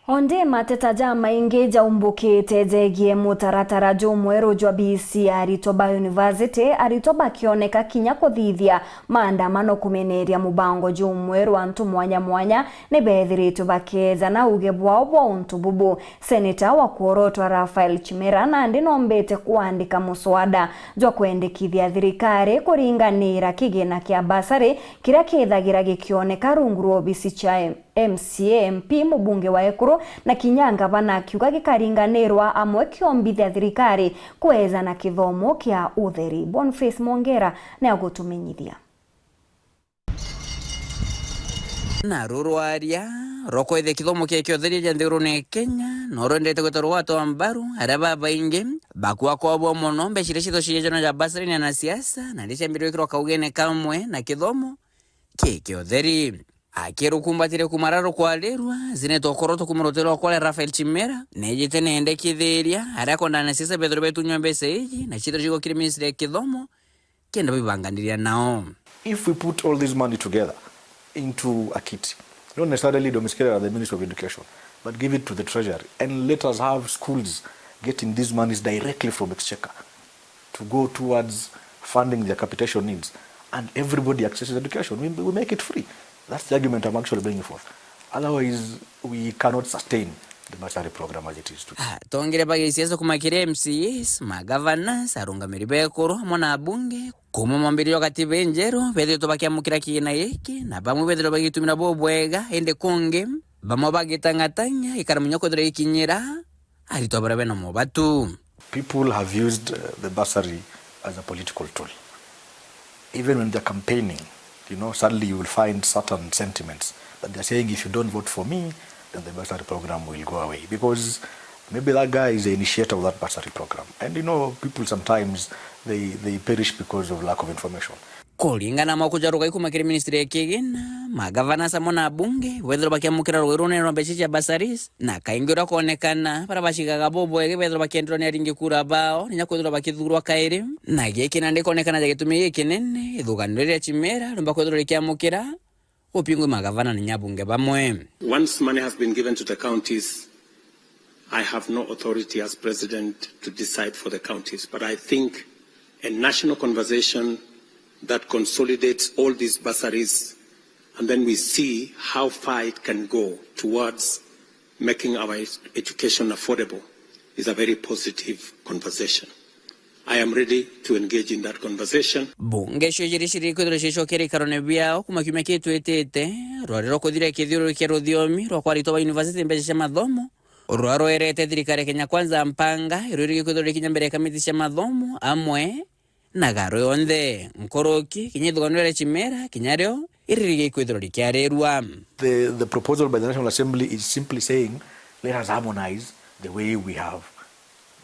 Onde matetaja maingi jaumbukite jegie mutaratara jumweru jwa BC aritoba University aritoba kioneka kinya kuthithia maandamano kumeneria mubango jumweru antu mwanya mwanya nebethiritu bakeza na uge bwao bwa untu bubu. SENITA wa kuorotwa Ria Chimera na ndinombete kuandika muswanda jwa kuendekithia thirikari kuringanira kigina kia BURSARY kiria kithagira gikioneka rungu rwa BC cha MCA MP mubunge wa Ekuru na kinya NGABANA akiuga gikaringanirwa amwe kiombithia thirikari kueza na kithomo kia UTHERI. Boniface Mongera ne agutumenyithia na rurwaria roko ithe kithomo kia UTHERI janthigurune Kenya norondete gweterwa watu ambaru araba baingi bakwa kwabo mono mbeshire citho ciejana ja BURSARY na siasa na ndicambirwe kirwa kaugene kamwe na kithomo kia UTHERI akirukumbatire kumararo kwa lerwa zine tokoroto kumurotero kwa Ria Chimera nejite Riendekithia aria kondana sisa Pedro betu nyombe seiji na chitro chiko kiri ministry ya kithomo kenda bibangandiria nao. If we put all this money together into a kit, not necessarily domiciliary at the Ministry of Education, but give it to the Treasury and let us have schools getting these monies directly from Exchequer to go towards funding their capitation needs, and everybody accesses education. We make it free. That's the argument I'm actually bringing forth. Otherwise, we cannot sustain the BURSARY program as it is today. Tongere bagi siasa kumakire MCAs, magavana, sarungamiri bekoro, mona abunge, kumu mwambiri katiba enjero, bedhe tobakia mukira kina yeki, na bamu bedhe tobaki tumina bobwega, ende konge, bamu bagi tangatanya, ikaramunyoko dure ikinyira, aritobarabe na mobatu. People have used the BURSARY as a political tool. Even when they're campaigning, you know, suddenly you will find certain sentiments that they're saying, if you don't vote for me, then the BURSARY program will go away. Because maybe that guy is the initiator of that BURSARY program. And you know, people sometimes, they perish because of lack of information. Kulingana makujaruka ikumakiri ministry ya kigina, magavana samona abunge, wedro bakia mukira rwerune rombechichi ya BURSARY, na kaingira kuonekana, para bashika gabobo ege, wedro bakia ndroni aringi kura bao, ninya kudro bakia dhurwa kairi, na geki nande kuonekana jagetumi yeki nene, idhuganuri ya Chimera, rumba kudro likia mukira, upingu magavana ninya bunge bamwe. Once money has been given to the counties, I have no authority as president to decide for the counties, but I think a national conversation that consolidates all these bursaries, and then we see how far it can go towards making our education affordable, is a very positive conversation. I am ready to engage in that conversation. Bunge shojiri shiriko dro shisho keri karone biao kumakyumya kitu etete rorero kodire kithiro kero thiomi ro kwaritoba university mbesha mathomo rwaro erete thirikari Kenya Kwanza mpanga iruri kithiro kinya mbere kamiti cia mathomo amwe na garo yonthe nkoroki kinyithugano Chimera kinyario iriri kwithiro kiarerwa. The proposal by the National Assembly is simply saying, let us harmonize the way we have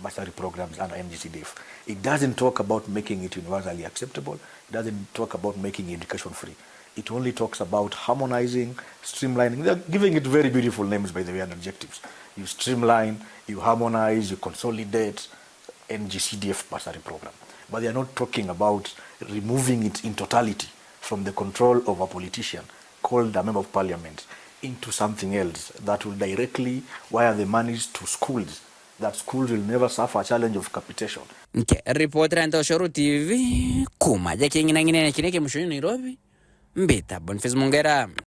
BURSARY programs under MGCDF. It doesn't talk about making it universally acceptable. It doesn't talk about making education free. It only talks about harmonizing, streamlining. They're giving it very beautiful names, by the way, and adjectives. You streamline, you harmonize, you consolidate NGCDF BURSARY program. But they're not talking about removing it in totality from the control of a politician called a member of parliament into something else that will directly wire the monies to schools, that schools will never suffer a challenge of capitation. Reporter anta Shoro TV kumaja kingina ngine na kineke mshoni Nairobi mbita Boniface Mongera.